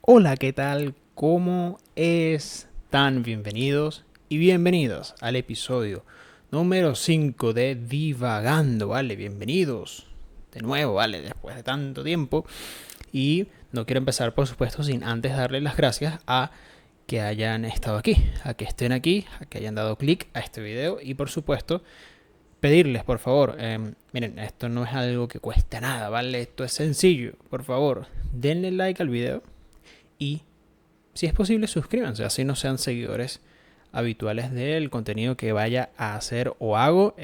Hola, ¿qué tal? ¿Cómo están? Bienvenidos y bienvenidos al episodio número 5 de Divagando, ¿vale? Bienvenidos de nuevo, ¿vale? Después de tanto tiempo. Y no quiero empezar, por supuesto, sin antes darles las gracias a que hayan estado aquí, a que estén aquí, a que hayan dado clic a este video y, por supuesto, pedirles, por favor, miren, esto no es algo que cueste nada, ¿vale? Esto es sencillo. Por favor, denle like al video y si es posible, suscríbanse, así no sean seguidores habituales del contenido que vaya a hacer o hago.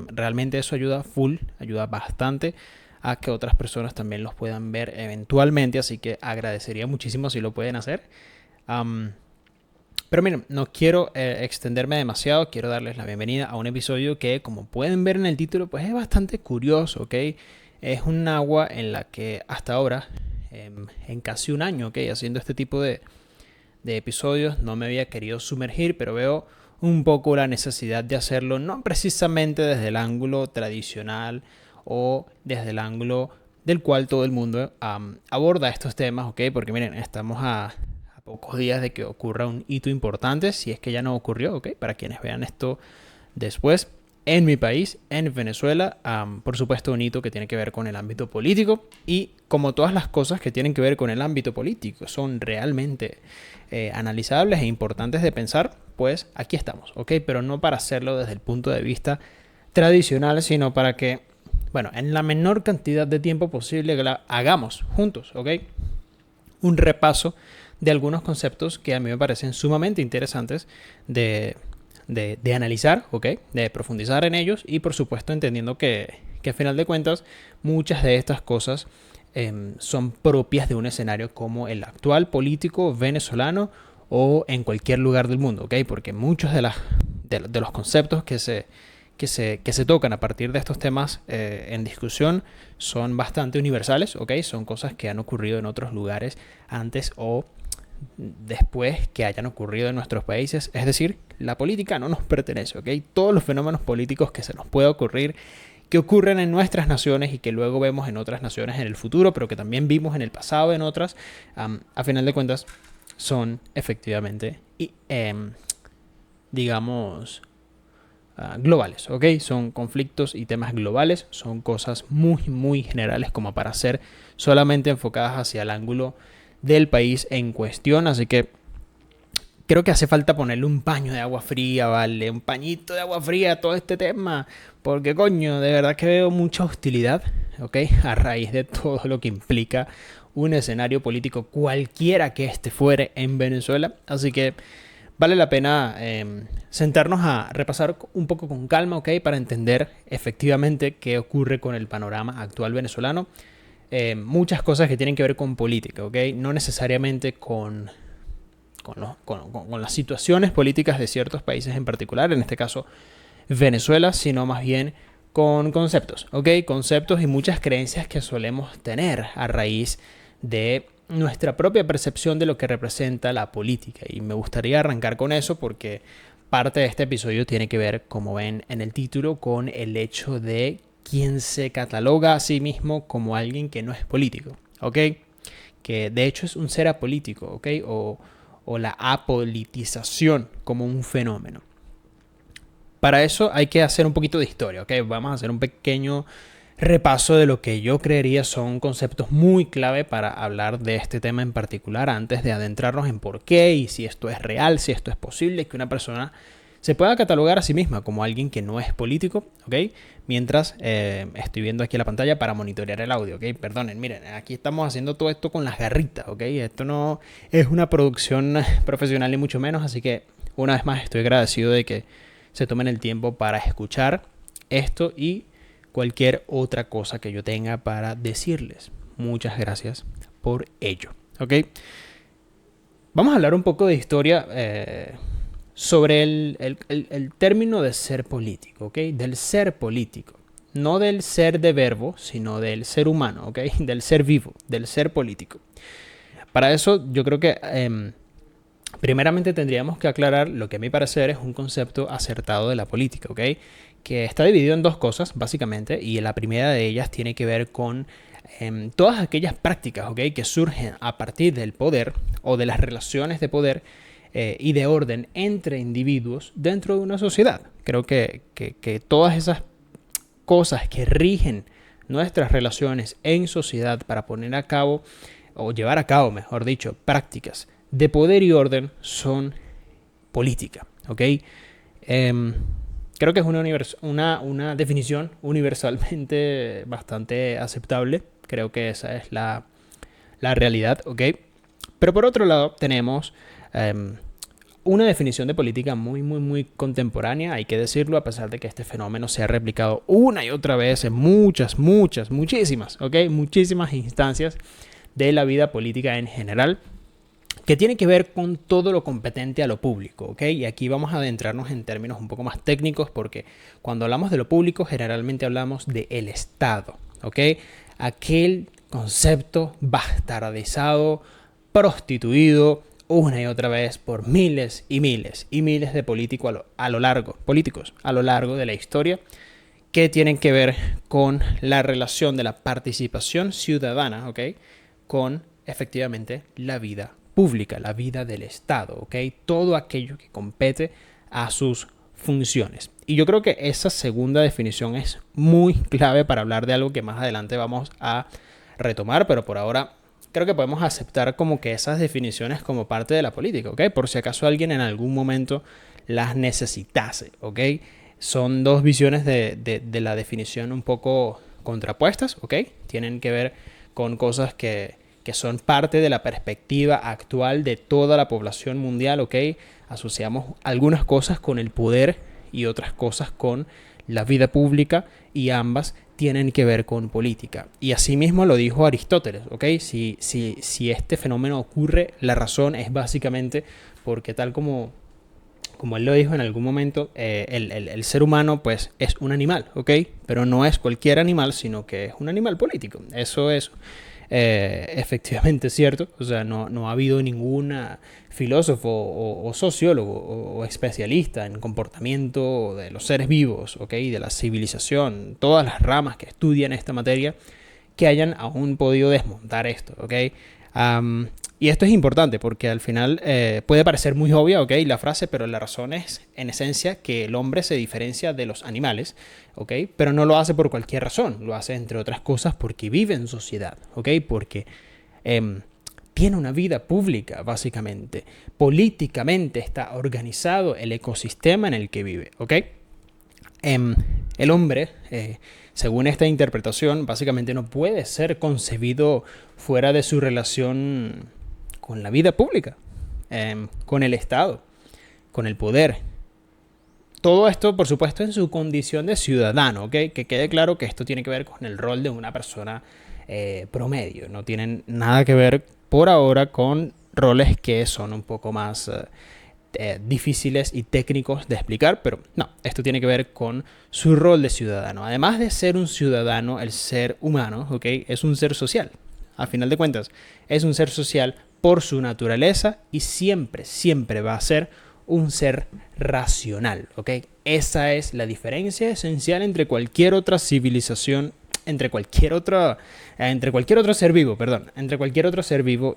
Realmente eso ayuda full, ayuda bastante a que otras personas también los puedan ver eventualmente, así que agradecería muchísimo si lo pueden hacer. Um, pero miren, no quiero extenderme demasiado, quiero darles la bienvenida a un episodio que, como pueden ver en el título, pues es bastante curioso, ¿ok? Es un agua en la que hasta ahora, en casi un año, ¿ok? Haciendo este tipo de episodios no me había querido sumergir, pero veo un poco la necesidad de hacerlo, no precisamente desde el ángulo tradicional o desde el ángulo del cual todo el mundo aborda estos temas, ¿ok? Porque miren, estamos a pocos días de que ocurra un hito importante, si es que ya no ocurrió, ¿ok? Para quienes vean esto después. En mi país, en Venezuela, por supuesto un hito que tiene que ver con el ámbito político y como todas las cosas que tienen que ver con el ámbito político son realmente analizables e importantes de pensar, pues aquí estamos, ¿ok? Pero no para hacerlo desde el punto de vista tradicional, sino para que, bueno, en la menor cantidad de tiempo posible hagamos juntos, ¿ok? Un repaso de algunos conceptos que a mí me parecen sumamente interesantes de analizar, ¿ok? De profundizar en ellos y por supuesto entendiendo que a final de cuentas muchas de estas cosas son propias de un escenario como el actual político venezolano o en cualquier lugar del mundo, ¿ok? Porque muchos de los conceptos que se tocan a partir de estos temas en discusión son bastante universales, ¿ok? Son cosas que han ocurrido en otros lugares antes o después que hayan ocurrido en nuestros países. Es decir, la política no nos pertenece, ¿ok? Todos los fenómenos políticos que se nos pueda ocurrir, que ocurren en nuestras naciones y que luego vemos en otras naciones en el futuro, pero que también vimos en el pasado en otras, a final de cuentas, son efectivamente, digamos, globales, ¿ok? Son conflictos y temas globales, son cosas muy, muy generales como para ser solamente enfocadas hacia el ángulo del país en cuestión, así que creo que hace falta ponerle un paño de agua fría, ¿vale? Un pañito de agua fría a todo este tema, porque coño, de verdad que veo mucha hostilidad, ¿ok? A raíz de todo lo que implica un escenario político cualquiera que este fuere en Venezuela, así que vale la pena sentarnos a repasar un poco con calma, ¿ok? Para entender efectivamente qué ocurre con el panorama actual venezolano. Muchas cosas que tienen que ver con política, ¿ok? No necesariamente con las situaciones políticas de ciertos países en particular, en este caso Venezuela, sino más bien con conceptos, ¿ok? Conceptos y muchas creencias que solemos tener a raíz de nuestra propia percepción de lo que representa la política. Y me gustaría arrancar con eso porque parte de este episodio tiene que ver, como ven en el título, con el hecho de quién se cataloga a sí mismo como alguien que no es político, ¿ok? Que de hecho es un ser apolítico, ¿ok? O la apolitización como un fenómeno. Para eso hay que hacer un poquito de historia, ¿ok? Vamos a hacer un pequeño repaso de lo que yo creería son conceptos muy clave para hablar de este tema en particular antes de adentrarnos en por qué y si esto es real, si esto es posible, que una persona se pueda catalogar a sí misma como alguien que no es político, ¿ok? Mientras estoy viendo aquí la pantalla para monitorear el audio, ¿ok? Perdonen, miren, aquí estamos haciendo todo esto con las garritas, ¿ok? Esto no es una producción profesional ni mucho menos, así que una vez más estoy agradecido de que se tomen el tiempo para escuchar esto y cualquier otra cosa que yo tenga para decirles. Muchas gracias por ello, ¿ok? Vamos a hablar un poco de historia sobre el término de ser político, ¿ok? Del ser político. No del ser de verbo, sino del ser humano, ¿ok? Del ser vivo, del ser político. Para eso yo creo que Primeramente tendríamos que aclarar lo que a mi parecer es un concepto acertado de la política, ¿ok? Que está dividido en dos cosas, básicamente, y la primera de ellas tiene que ver con todas aquellas prácticas, ¿ok? Que surgen a partir del poder o de las relaciones de poder y de orden entre individuos dentro de una sociedad. Creo que todas esas cosas que rigen nuestras relaciones en sociedad para poner a cabo, o llevar a cabo, mejor dicho, prácticas de poder y orden son política, ¿ok? Creo que es una definición universalmente bastante aceptable. Creo que esa es la realidad, ¿ok? Pero por otro lado tenemos una definición de política muy, muy, muy contemporánea, hay que decirlo, a pesar de que este fenómeno se ha replicado una y otra vez en muchísimas, ¿ok? Muchísimas instancias de la vida política en general, que tiene que ver con todo lo competente a lo público, ¿ok? Y aquí vamos a adentrarnos en términos un poco más técnicos, porque cuando hablamos de lo público generalmente hablamos del Estado, ¿ok? Aquel concepto bastardizado, prostituido una y otra vez por miles y miles y miles de políticos a lo largo de la historia, que tienen que ver con la relación de la participación ciudadana, ¿ok? Con efectivamente la vida pública, la vida del Estado, ¿ok? Todo aquello que compete a sus funciones. Y yo creo que esa segunda definición es muy clave para hablar de algo que más adelante vamos a retomar, pero por ahora creo que podemos aceptar como que esas definiciones como parte de la política, ¿ok? Por si acaso alguien en algún momento las necesitase, ¿ok? Son dos visiones de la definición un poco contrapuestas, ¿ok? Tienen que ver con cosas que son parte de la perspectiva actual de toda la población mundial, ¿ok? Asociamos algunas cosas con el poder y otras cosas con la vida pública, y ambas tienen que ver con política. Y asimismo lo dijo Aristóteles, ¿ok? Si este fenómeno ocurre, la razón es básicamente porque tal como él lo dijo en algún momento, el ser humano pues es un animal, ¿ok? Pero no es cualquier animal, sino que es un animal político. Eso es efectivamente cierto. O sea, no ha habido ningún filósofo o sociólogo o especialista en comportamiento de los seres vivos, ¿ok? De la civilización, todas las ramas que estudian esta materia, que hayan aún podido desmontar esto, ¿ok? Y esto es importante porque al final puede parecer muy obvia, ¿ok? La frase, pero la razón es, en esencia, que el hombre se diferencia de los animales, ¿ok? Pero no lo hace por cualquier razón, lo hace, entre otras cosas, porque vive en sociedad, ¿ok? Porque tiene una vida pública, básicamente. Políticamente está organizado el ecosistema en el que vive, ¿ok? El hombre, según esta interpretación, básicamente no puede ser concebido fuera de su relación con la vida pública, con el Estado, con el poder. Todo esto, por supuesto, en su condición de ciudadano, ¿ok? Que quede claro que esto tiene que ver con el rol de una persona promedio. No tienen nada que ver por ahora con roles que son un poco más difíciles y técnicos de explicar, pero no, esto tiene que ver con su rol de ciudadano. Además de ser un ciudadano, el ser humano, ¿ok? Es un ser social. A final de cuentas, es un ser social por su naturaleza y siempre va a ser un ser racional, ¿ok? Esa es la diferencia esencial entre cualquier otra civilización, entre cualquier otro ser vivo,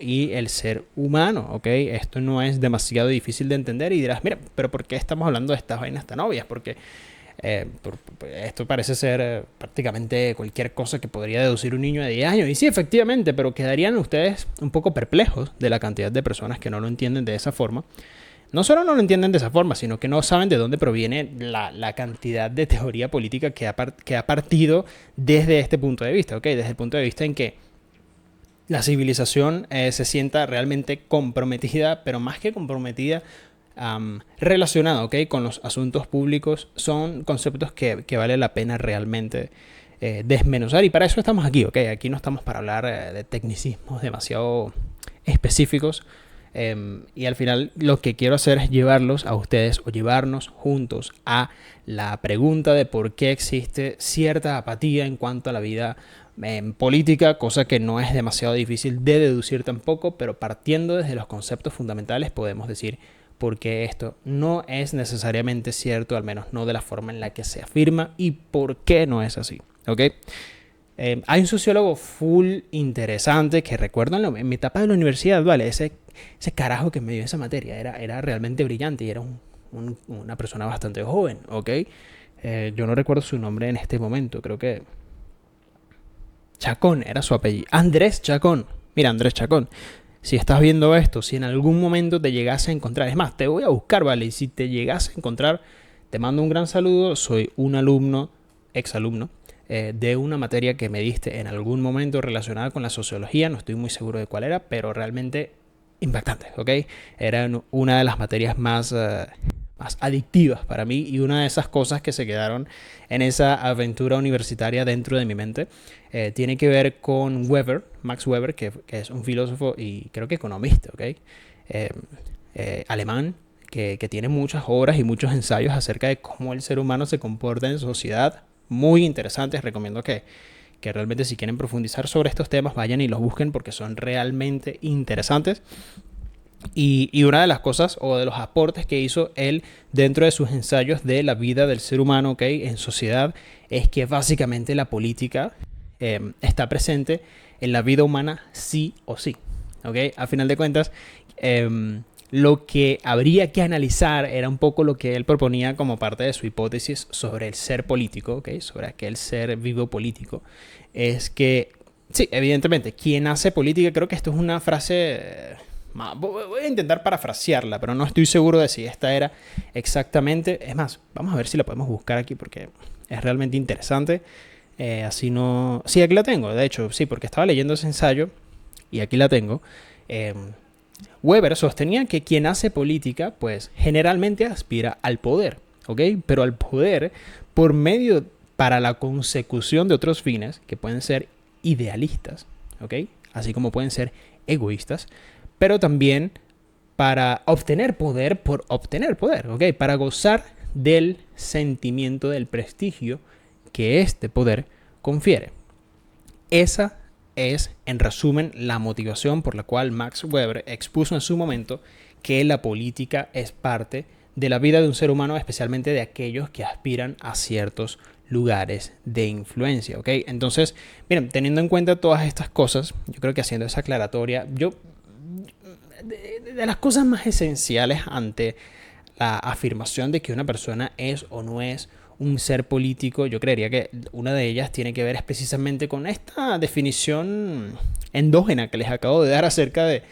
y el ser humano, ¿ok? Esto no es demasiado difícil de entender y dirás, mira, pero ¿por qué estamos hablando de estas vainas tan obvias? Porque esto parece ser prácticamente cualquier cosa que podría deducir un niño de 10 años. Y sí, efectivamente, pero quedarían ustedes un poco perplejos de la cantidad de personas que no lo entienden de esa forma. No solo no lo entienden de esa forma, sino que no saben de dónde proviene la cantidad de teoría política que ha partido desde este punto de vista, ¿ok? Desde el punto de vista en que la civilización se sienta realmente comprometida, pero más que comprometida, relacionada, ¿ok? Con los asuntos públicos. Son conceptos que vale la pena realmente desmenuzar, y para eso estamos aquí, ¿ok? Aquí no estamos para hablar de tecnicismos demasiado específicos. Y al final lo que quiero hacer es llevarlos a ustedes, o llevarnos juntos a la pregunta de por qué existe cierta apatía en cuanto a la vida en política, cosa que no es demasiado difícil de deducir tampoco, pero partiendo desde los conceptos fundamentales podemos decir por qué esto no es necesariamente cierto, al menos no de la forma en la que se afirma, y por qué no es así, ¿ok? Hay un sociólogo full interesante que recuerdo en mi etapa de la universidad, ¿vale? Ese carajo que me dio esa materia era realmente brillante y era una persona bastante joven, ¿ok? Yo no recuerdo su nombre en este momento, creo que Chacón era su apellido. Andrés Chacón. Mira, Andrés Chacón, si estás viendo esto, si en algún momento te llegase a encontrar, es más, te voy a buscar, ¿vale? Y si te llegase a encontrar, te mando un gran saludo. Soy un alumno, exalumno, de una materia que me diste en algún momento relacionada con la sociología. No estoy muy seguro de cuál era, pero realmente impactante, ¿ok? Era una de las materias más adictivas para mí y una de esas cosas que se quedaron en esa aventura universitaria dentro de mi mente. Tiene que ver con Weber, Max Weber, que es un filósofo y creo que economista, ¿ok? Alemán, que tiene muchas obras y muchos ensayos acerca de cómo el ser humano se comporta en sociedad. Muy interesantes, recomiendo que realmente si quieren profundizar sobre estos temas vayan y los busquen porque son realmente interesantes. Y una de las cosas o de los aportes que hizo él dentro de sus ensayos de la vida del ser humano, ¿okay?, en sociedad, es que básicamente la política está presente en la vida humana sí o sí, ¿okay? A final de cuentas, lo que habría que analizar era un poco lo que él proponía como parte de su hipótesis sobre el ser político, ¿okay?, sobre aquel ser vivo político. Es que, sí, evidentemente, quien hace política, creo que esto es una frase... Voy a intentar parafrasearla, pero no estoy seguro de si esta era exactamente. Es más, vamos a ver si la podemos buscar aquí porque es realmente interesante. Así no... Sí, aquí la tengo, de hecho, sí, porque estaba leyendo ese ensayo y aquí la tengo. Weber sostenía que quien hace política, pues generalmente aspira al poder, ¿ok? Pero al poder por medio para la consecución de otros fines que pueden ser idealistas, ¿ok? Así como pueden ser egoístas, pero también para obtener poder por obtener poder, ¿ok? Para gozar del sentimiento del prestigio que este poder confiere. Esa es, en resumen, la motivación por la cual Max Weber expuso en su momento que la política es parte de la vida de un ser humano, especialmente de aquellos que aspiran a ciertos lugares de influencia, ¿ok? Entonces, miren, teniendo en cuenta todas estas cosas, yo creo que haciendo esa aclaratoria, de las cosas más esenciales ante la afirmación de que una persona es o no es un ser político, yo creería que una de ellas tiene que ver es precisamente con esta definición endógena que les acabo de dar acerca de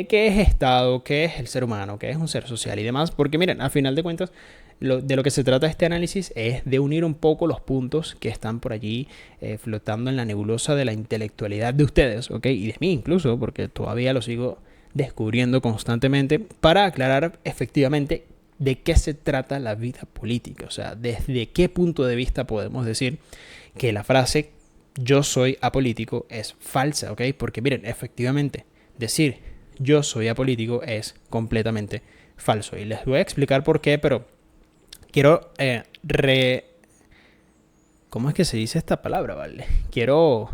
qué es Estado, qué es el ser humano, qué es un ser social y demás. Porque miren, al final de cuentas, de lo que se trata este análisis es de unir un poco los puntos que están por allí flotando en la nebulosa de la intelectualidad de ustedes, ¿ok? Y de mí incluso, porque todavía lo sigo descubriendo constantemente, para aclarar efectivamente de qué se trata la vida política. O sea, desde qué punto de vista podemos decir que la frase yo soy apolítico es falsa, ¿ok? Porque miren, efectivamente, decir yo soy apolítico es completamente falso. Y les voy a explicar por qué, pero quiero ¿cómo es que se dice esta palabra, vale? Quiero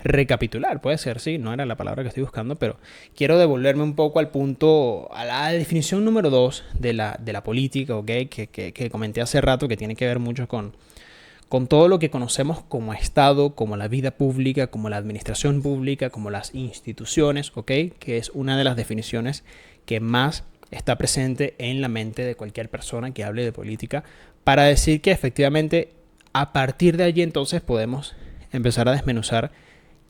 recapitular, puede ser, sí, no era la palabra que estoy buscando, pero quiero devolverme un poco al punto, a la definición número 2 de la política, ¿ok? Que comenté hace rato, que tiene que ver mucho con todo lo que conocemos como Estado, como la vida pública, como la administración pública, como las instituciones, ¿ok? Que es una de las definiciones que más está presente en la mente de cualquier persona que hable de política, para decir que efectivamente a partir de allí entonces podemos empezar a desmenuzar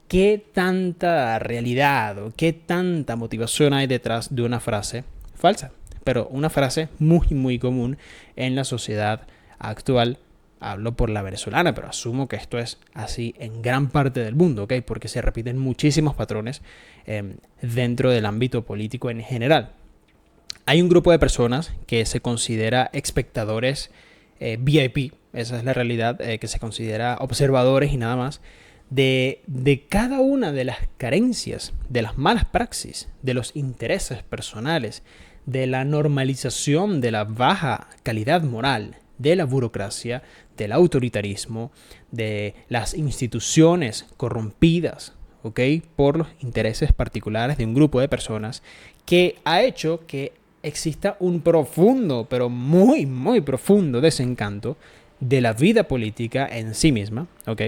qué tanta realidad o qué tanta motivación hay detrás de una frase falsa, pero una frase muy, muy común en la sociedad actual. Hablo por la venezolana, pero asumo que esto es así en gran parte del mundo, ¿ok? Porque se repiten muchísimos patrones dentro del ámbito político en general. Hay un grupo de personas que se considera espectadores VIP, esa es la realidad, que se considera observadores y nada más, de cada una de las carencias, de las malas praxis, de los intereses personales, de la normalización de la baja calidad moral, de la burocracia, del autoritarismo, de las instituciones corrompidas, ¿ok? Por los intereses particulares de un grupo de personas, que ha hecho que exista un profundo, pero muy, muy profundo desencanto de la vida política en sí misma, ¿ok?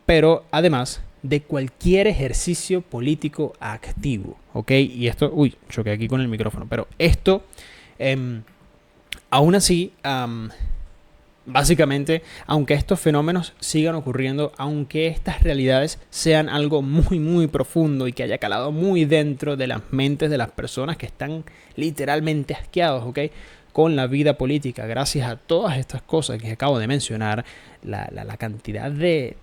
Pero además de cualquier ejercicio político activo, ¿ok? Y esto, choqué aquí con el micrófono, pero esto, aún así, básicamente, aunque estos fenómenos sigan ocurriendo, aunque estas realidades sean algo muy, muy profundo y que haya calado muy dentro de las mentes de las personas que están literalmente asqueados, ¿ok? Con la vida política, gracias a todas estas cosas que acabo de mencionar, la cantidad de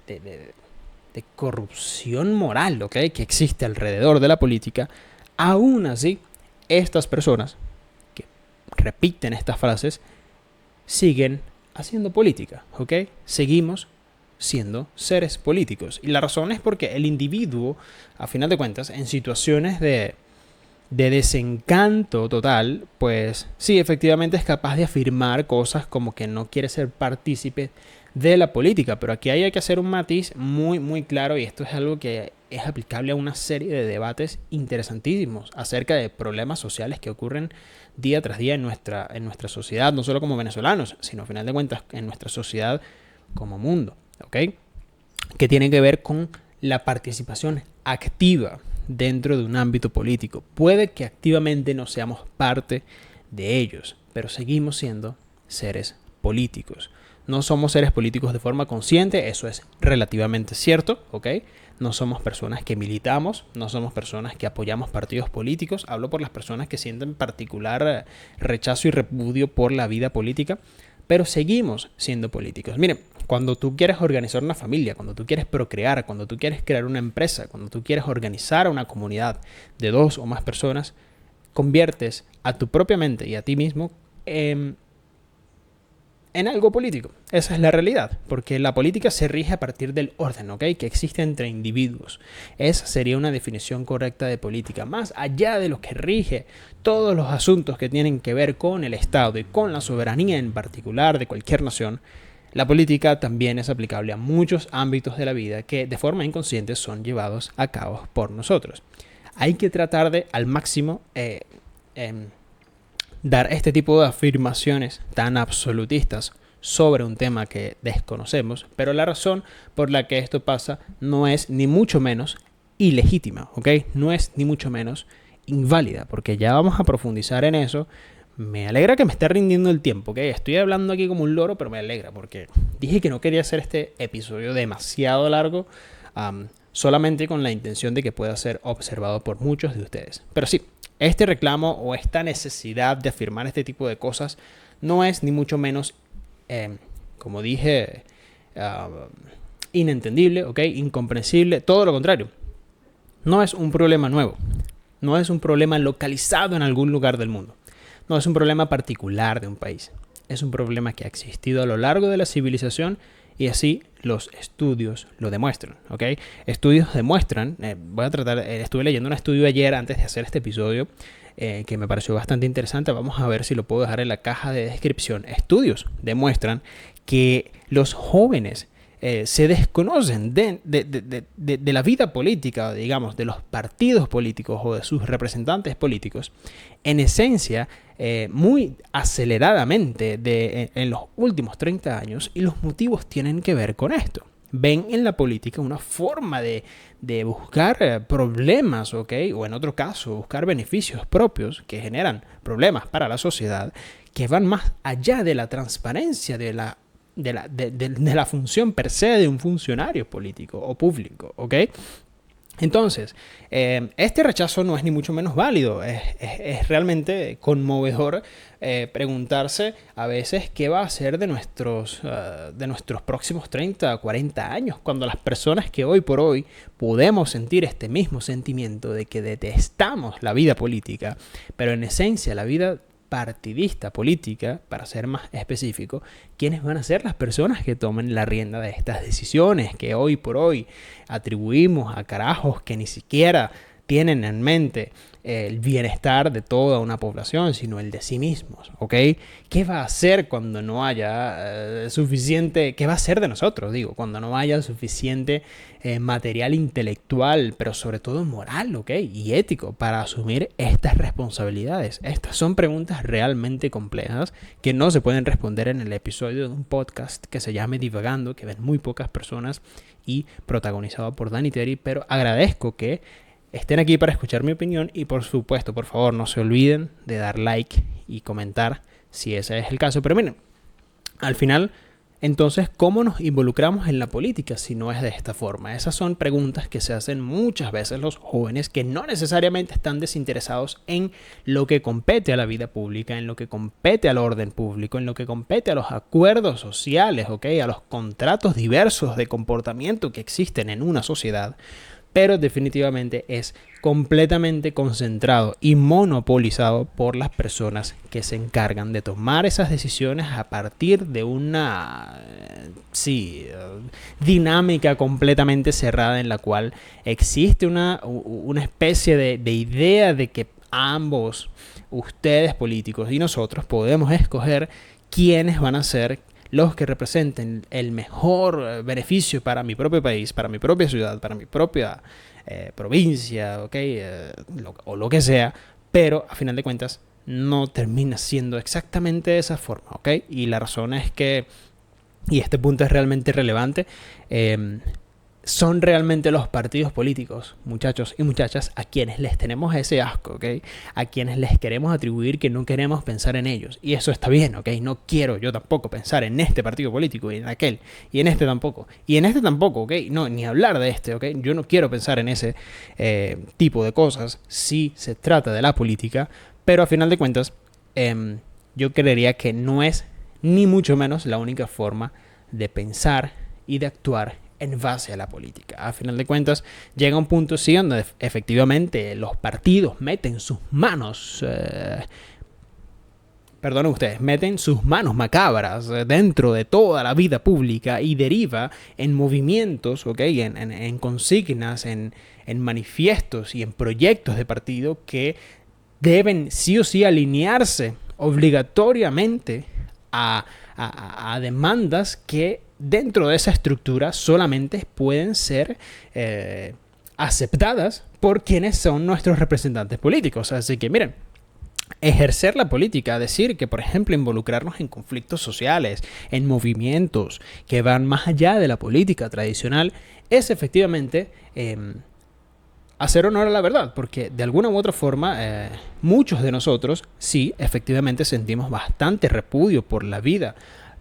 corrupción moral, ¿ok? Que existe alrededor de la política, aún así, estas personas que repiten estas frases siguen haciendo política, ¿ok? Seguimos siendo seres políticos. Y la razón es porque el individuo, a final de cuentas, en situaciones de desencanto total, pues sí, efectivamente es capaz de afirmar cosas como que no quiere ser partícipe de la política, pero aquí hay que hacer un matiz muy, muy claro, y esto es algo que es aplicable a una serie de debates interesantísimos acerca de problemas sociales que ocurren día tras día en nuestra sociedad, no solo como venezolanos, sino a final de cuentas en nuestra sociedad como mundo, ¿ok? Que tienen que ver con la participación activa dentro de un ámbito político. Puede que activamente no seamos parte de ellos, pero seguimos siendo seres políticos. No somos seres políticos de forma consciente, eso es relativamente cierto, ¿ok? No somos personas que militamos, no somos personas que apoyamos partidos políticos. Hablo por las personas que sienten particular rechazo y repudio por la vida política, pero seguimos siendo políticos. Miren, cuando tú quieres organizar una familia, cuando tú quieres procrear, cuando tú quieres crear una empresa, cuando tú quieres organizar una comunidad de 2 o más personas, conviertes a tu propia mente y a ti mismo en algo político. Esa es la realidad, porque la política se rige a partir del orden, ¿ok? Que existe entre individuos. Esa sería una definición correcta de política, más allá de lo que rige todos los asuntos que tienen que ver con el Estado y con la soberanía en particular de cualquier nación. La política también es aplicable a muchos ámbitos de la vida que de forma inconsciente son llevados a cabo por nosotros. Hay que tratar de al máximo dar este tipo de afirmaciones tan absolutistas sobre un tema que desconocemos, pero la razón por la que esto pasa no es ni mucho menos ilegítima, ¿ok? No es ni mucho menos inválida, porque ya vamos a profundizar en eso. Me alegra que me esté rindiendo el tiempo, ¿ok? Estoy hablando aquí como un loro, pero me alegra porque dije que no quería hacer este episodio demasiado largo, solamente con la intención de que pueda ser observado por muchos de ustedes. Pero sí, este reclamo o esta necesidad de afirmar este tipo de cosas no es ni mucho menos, como dije, inentendible, ¿ok? Incomprensible, todo lo contrario. No es un problema nuevo, no es un problema localizado en algún lugar del mundo. No es un problema particular de un país, es un problema que ha existido a lo largo de la civilización y así los estudios lo demuestran, ¿ok? Estudios demuestran, estuve leyendo un estudio ayer antes de hacer este episodio que me pareció bastante interesante, vamos a ver si lo puedo dejar en la caja de descripción. Estudios demuestran que los jóvenes se desconocen de la vida política, digamos, de los partidos políticos o de sus representantes políticos, en esencia, muy aceleradamente en los últimos 30 años, y los motivos tienen que ver con esto. Ven en la política una forma de buscar problemas, ¿ok? O en otro caso, buscar beneficios propios que generan problemas para la sociedad, que van más allá de la transparencia de la función per se de un funcionario político o público, ¿ok? Entonces, este rechazo no es ni mucho menos válido. Es realmente conmovedor preguntarse a veces qué va a ser de nuestros próximos 30 o 40 años, cuando las personas que hoy por hoy podemos sentir este mismo sentimiento de que detestamos la vida política, pero en esencia la vida partidista política, para ser más específico, quiénes van a ser las personas que tomen la rienda de estas decisiones que hoy por hoy atribuimos a carajos que ni siquiera tienen en mente el bienestar de toda una población, sino el de sí mismos, ¿ok? ¿Qué va a hacer cuando no haya suficiente, qué va a hacer de nosotros, digo, cuando no haya suficiente material intelectual, pero sobre todo moral, ¿ok? Y ético para asumir estas responsabilidades? Estas son preguntas realmente complejas que no se pueden responder en el episodio de un podcast que se llame Divagando, que ven muy pocas personas y protagonizado por Dani Terry, pero agradezco que estén aquí para escuchar mi opinión y por supuesto, por favor, no se olviden de dar like y comentar si ese es el caso. Pero miren, al final, entonces, ¿cómo nos involucramos en la política si no es de esta forma? Esas son preguntas que se hacen muchas veces los jóvenes que no necesariamente están desinteresados en lo que compete a la vida pública, en lo que compete al orden público, en lo que compete a los acuerdos sociales, ¿ok? A los contratos diversos de comportamiento que existen en una sociedad, pero definitivamente es completamente concentrado y monopolizado por las personas que se encargan de tomar esas decisiones a partir de una dinámica completamente cerrada en la cual existe una especie de idea de que ambos, ustedes políticos y nosotros, podemos escoger quiénes van a ser los que representen el mejor beneficio para mi propio país, para mi propia ciudad, para mi propia provincia, ¿okay? O lo que sea, pero a final de cuentas no termina siendo exactamente de esa forma, ¿ok? Y la razón es que, y este punto es realmente relevante, son realmente los partidos políticos, muchachos y muchachas, a quienes les tenemos ese asco, ¿ok? A quienes les queremos atribuir que no queremos pensar en ellos. Y eso está bien, ¿ok? No quiero yo tampoco pensar en este partido político y en aquel, y en este tampoco, y en este tampoco, ¿ok? No, ni hablar de este, ¿ok? Yo no quiero pensar en ese tipo de cosas si se trata de la política, pero a final de cuentas, yo creería que no es ni mucho menos la única forma de pensar y de actuar en base a la política. A final de cuentas, llega un punto sí donde efectivamente los partidos meten sus manos, meten sus manos macabras dentro de toda la vida pública y deriva en movimientos, ¿okay? En consignas, en manifiestos y en proyectos de partido que deben sí o sí alinearse obligatoriamente a demandas que dentro de esa estructura solamente pueden ser aceptadas por quienes son nuestros representantes políticos. Así que miren, ejercer la política, decir que, por ejemplo, involucrarnos en conflictos sociales, en movimientos que van más allá de la política tradicional, es efectivamente hacer honor a la verdad, porque de alguna u otra forma muchos de nosotros sí, efectivamente sentimos bastante repudio por la vida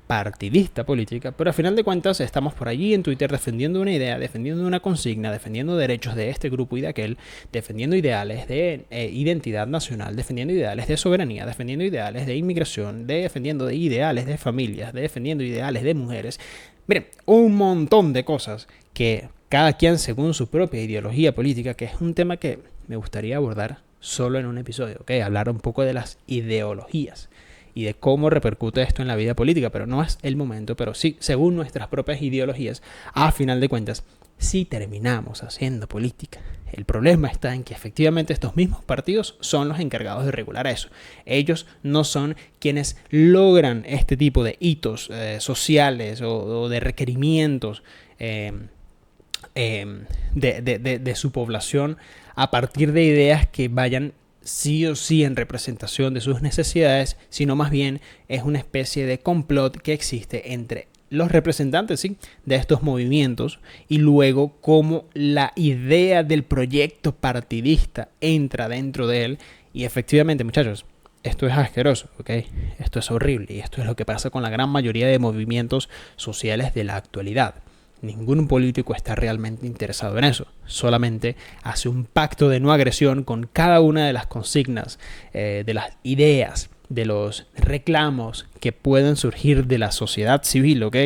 partidista política, pero al final de cuentas estamos por allí en Twitter defendiendo una idea, defendiendo una consigna, defendiendo derechos de este grupo y de aquel, defendiendo ideales de identidad nacional, defendiendo ideales de soberanía, defendiendo ideales de inmigración, defendiendo ideales de familias, defendiendo ideales de mujeres. Miren, un montón de cosas que cada quien según su propia ideología política, que es un tema que me gustaría abordar solo en un episodio, ¿ok? Hablar un poco de las ideologías y de cómo repercute esto en la vida política, pero no es el momento, pero sí, según nuestras propias ideologías, a final de cuentas, sí terminamos haciendo política. El problema está en que efectivamente estos mismos partidos son los encargados de regular eso. Ellos no son quienes logran este tipo de hitos sociales o de requerimientos de su población a partir de ideas que vayan sí o sí en representación de sus necesidades, sino más bien es una especie de complot que existe entre los representantes, ¿sí?, de estos movimientos y luego cómo la idea del proyecto partidista entra dentro de él. Y efectivamente, muchachos, esto es asqueroso, ¿ok? Esto es horrible y esto es lo que pasa con la gran mayoría de movimientos sociales de la actualidad. Ningún político está realmente interesado en eso. Solamente hace un pacto de no agresión con cada una de las consignas, de las ideas, de los reclamos que pueden surgir de la sociedad civil, ¿ok?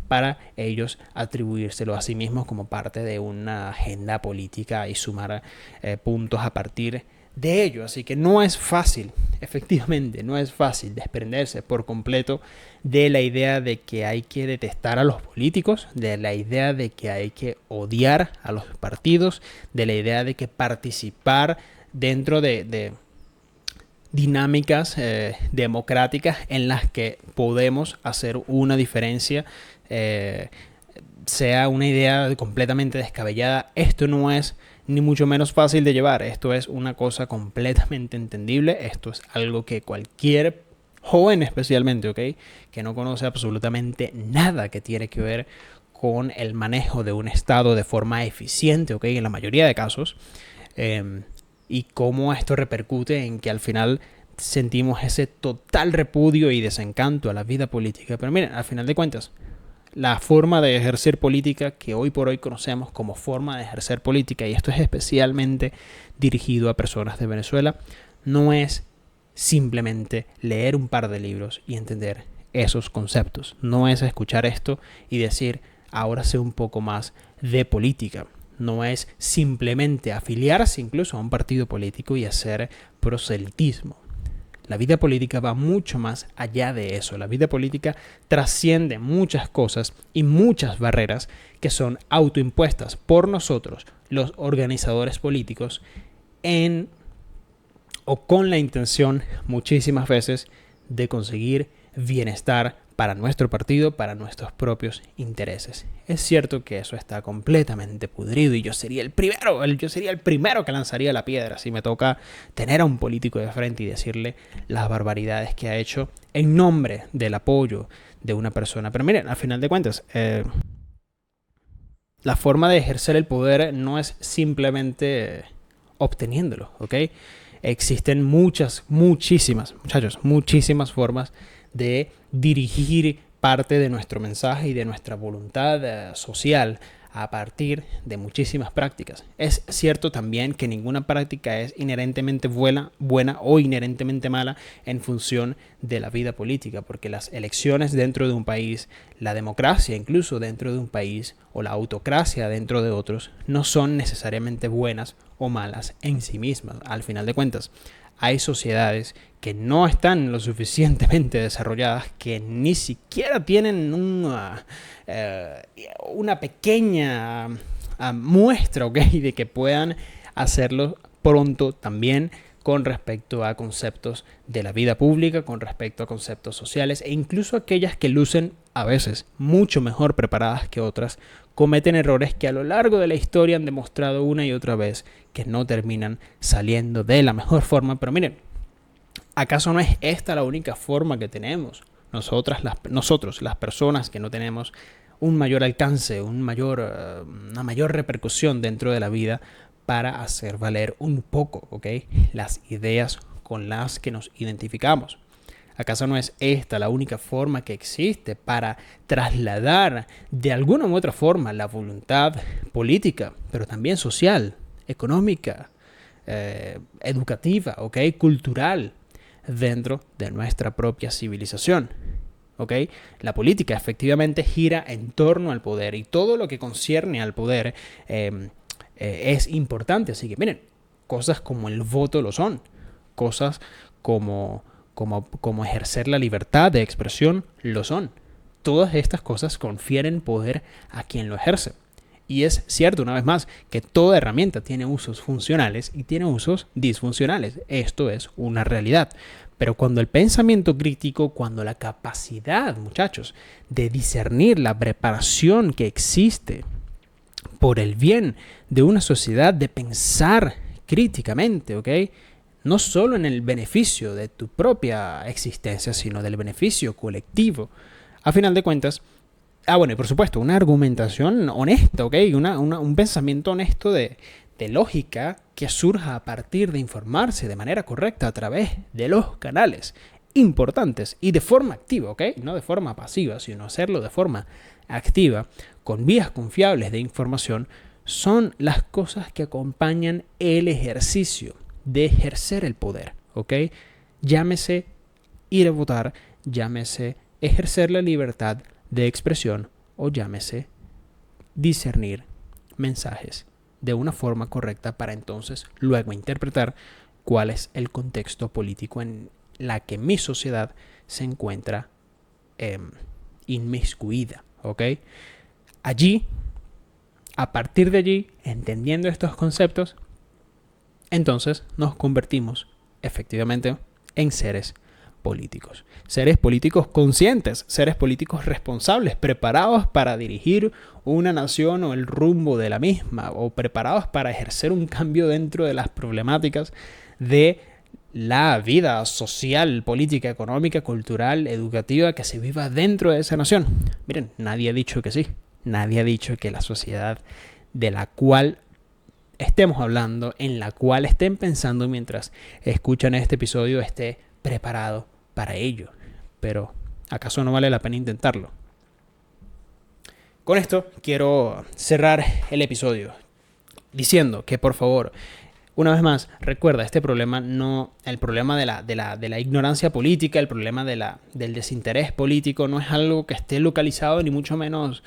Para ellos atribuírselo a sí mismos como parte de una agenda política y sumar puntos a partir de ello. Así que no es fácil, efectivamente, no es fácil desprenderse por completo de la idea de que hay que detestar a los políticos, de la idea de que hay que odiar a los partidos, de la idea de que participar dentro de dinámicas democráticas en las que podemos hacer una diferencia, sea una idea completamente descabellada. Esto no es ni mucho menos fácil de llevar. Esto es una cosa completamente entendible. Esto es algo que cualquier joven especialmente, ¿ok?, que no conoce absolutamente nada que tiene que ver con el manejo de un Estado de forma eficiente, ¿ok?, en la mayoría de casos, y cómo esto repercute en que al final sentimos ese total repudio y desencanto a la vida política. Pero miren, al final de cuentas, la forma de ejercer política que hoy por hoy conocemos como forma de ejercer política, y esto es especialmente dirigido a personas de Venezuela, no es simplemente leer un par de libros y entender esos conceptos. No es escuchar esto y decir, ahora sé un poco más de política. No es simplemente afiliarse incluso a un partido político y hacer proselitismo. La vida política va mucho más allá de eso. La vida política trasciende muchas cosas y muchas barreras que son autoimpuestas por nosotros, los organizadores políticos, en o con la intención muchísimas veces de conseguir bienestar para nuestro partido, para nuestros propios intereses. Es cierto que eso está completamente pudrido y yo sería el primero que lanzaría la piedra si me toca tener a un político de frente y decirle las barbaridades que ha hecho en nombre del apoyo de una persona. Pero miren, al final de cuentas, la forma de ejercer el poder no es simplemente obteniéndolo, ¿ok? Existen muchísimas formas de dirigir parte de nuestro mensaje y de nuestra voluntad social a partir de muchísimas prácticas. Es cierto también que ninguna práctica es inherentemente buena o inherentemente mala en función de la vida política, porque las elecciones dentro de un país, la democracia incluso dentro de un país o la autocracia dentro de otros no son necesariamente buenas o malas en sí mismas. Al final de cuentas, hay sociedades que no están lo suficientemente desarrolladas, que ni siquiera tienen una pequeña muestra, ¿ok?, de que puedan hacerlo pronto también con respecto a conceptos de la vida pública, con respecto a conceptos sociales, e incluso aquellas que lucen a veces mucho mejor preparadas que otras, cometen errores que a lo largo de la historia han demostrado una y otra vez que no terminan saliendo de la mejor forma. Pero miren, ¿acaso no es esta la única forma que tenemos nosotros, las personas que no tenemos un mayor alcance, una mayor repercusión dentro de la vida, para hacer valer un poco, ¿ok?, las ideas con las que nos identificamos? ¿Acaso no es esta la única forma que existe para trasladar de alguna u otra forma la voluntad política, pero también social, económica, educativa, ¿ok?, cultural, dentro de nuestra propia civilización? ¿Ok? La política efectivamente gira en torno al poder, y todo lo que concierne al poder es importante. Así que miren, cosas como el voto lo son, cosas como ejercer la libertad de expresión lo son. Todas estas cosas confieren poder a quien lo ejerce. Y es cierto, una vez más, que toda herramienta tiene usos funcionales y tiene usos disfuncionales. Esto es una realidad. Pero cuando el pensamiento crítico, cuando la capacidad, muchachos, de discernir la preparación que existe por el bien de una sociedad, de pensar críticamente, ¿ok?, no solo en el beneficio de tu propia existencia, sino del beneficio colectivo, a final de cuentas, bueno, y por supuesto, una argumentación honesta, ¿ok?, un pensamiento honesto de lógica que surja a partir de informarse de manera correcta a través de los canales importantes y de forma activa, ¿ok?, no de forma pasiva, sino hacerlo de forma activa, con vías confiables de información, son las cosas que acompañan el ejercicio de ejercer el poder, ¿ok? Llámese ir a votar, llámese ejercer la libertad de expresión, o llámese discernir mensajes de una forma correcta para entonces luego interpretar cuál es el contexto político en la que mi sociedad se encuentra inmiscuida, ¿ok? Allí, a partir de allí, entendiendo estos conceptos, entonces nos convertimos efectivamente en seres políticos. Seres políticos conscientes, seres políticos responsables, preparados para dirigir una nación o el rumbo de la misma, o preparados para ejercer un cambio dentro de las problemáticas de la vida social, política, económica, cultural, educativa que se viva dentro de esa nación. Miren, nadie ha dicho que sí. Nadie ha dicho que la sociedad de la cual estemos hablando, en la cual estén pensando mientras escuchan este episodio, esté preparado para ello. Pero, ¿acaso no vale la pena intentarlo? Con esto quiero cerrar el episodio diciendo que, por favor, una vez más, recuerda, este problema el problema de la ignorancia política, el problema del desinterés político no es algo que esté localizado, ni mucho menos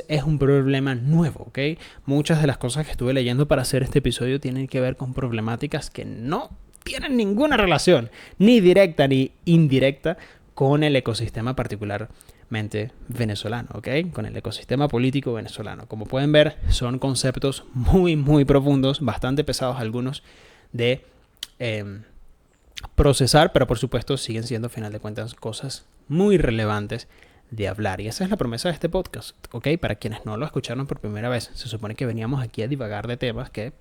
es un problema nuevo, ¿ok? Muchas de las cosas que estuve leyendo para hacer este episodio tienen que ver con problemáticas que no tienen ninguna relación, ni directa ni indirecta, con el ecosistema particularmente venezolano, ¿ok? Con el ecosistema político venezolano. Como pueden ver, son conceptos muy, muy profundos, bastante pesados algunos de procesar, pero por supuesto siguen siendo, a final de cuentas, cosas muy relevantes de hablar. Y esa es la promesa de este podcast, ¿ok? Para quienes no lo escucharon por primera vez, se supone que veníamos aquí a divagar de temas que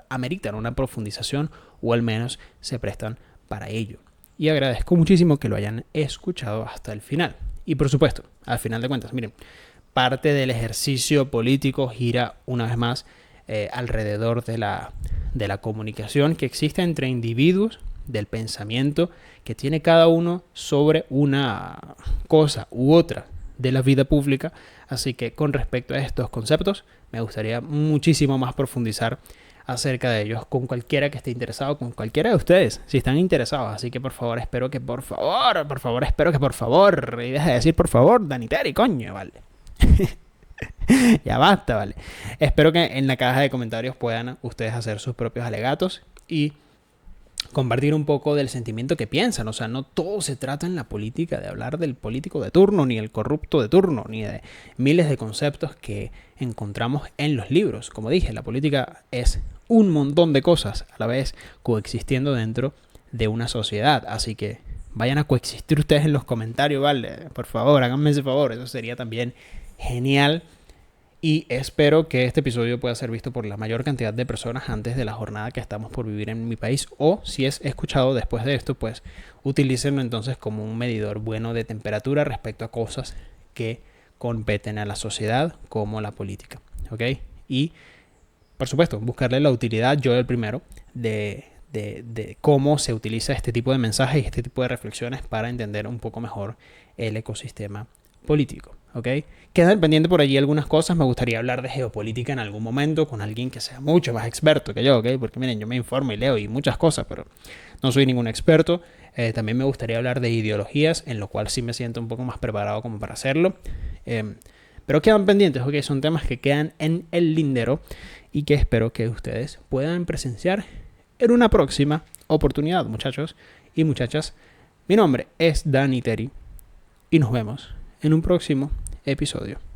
ameritan una profundización o al menos se prestan para ello. Y agradezco muchísimo que lo hayan escuchado hasta el final. Y por supuesto, al final de cuentas, miren, parte del ejercicio político gira una vez más alrededor de la comunicación que existe entre individuos, del pensamiento que tiene cada uno sobre una cosa u otra de la vida pública. Así que con respecto a estos conceptos, me gustaría muchísimo más profundizar acerca de ellos con cualquiera que esté interesado, con cualquiera de ustedes, si están interesados. Así que por favor, espero que por favor, y deja de decir por favor, Daniteri, coño, vale. Ya basta, vale. Espero que en la caja de comentarios puedan ustedes hacer sus propios alegatos y compartir un poco del sentimiento que piensan. O sea, no todo se trata en la política de hablar del político de turno, ni el corrupto de turno, ni de miles de conceptos que encontramos en los libros. Como dije, la política es un montón de cosas a la vez coexistiendo dentro de una sociedad. Así que vayan a coexistir ustedes en los comentarios, ¿vale? Por favor, háganme ese favor. Eso sería también genial. Y espero que este episodio pueda ser visto por la mayor cantidad de personas antes de la jornada que estamos por vivir en mi país. O si es escuchado después de esto, pues utilícenlo entonces como un medidor bueno de temperatura respecto a cosas que competen a la sociedad como la política. ¿Ok? Y por supuesto, buscarle la utilidad, yo el primero, de cómo se utiliza este tipo de mensajes y este tipo de reflexiones para entender un poco mejor el ecosistema político. ¿Ok? Quedan pendientes por allí algunas cosas. Me gustaría hablar de geopolítica en algún momento con alguien que sea mucho más experto que yo, ¿ok? Porque miren, yo me informo y leo y muchas cosas, pero no soy ningún experto. También me gustaría hablar de ideologías, en lo cual sí me siento un poco más preparado como para hacerlo. Pero quedan pendientes, ¿ok? Son temas que quedan en el lindero y que espero que ustedes puedan presenciar en una próxima oportunidad, muchachos y muchachas. Mi nombre es Daniteri y nos vemos en un próximo episodio.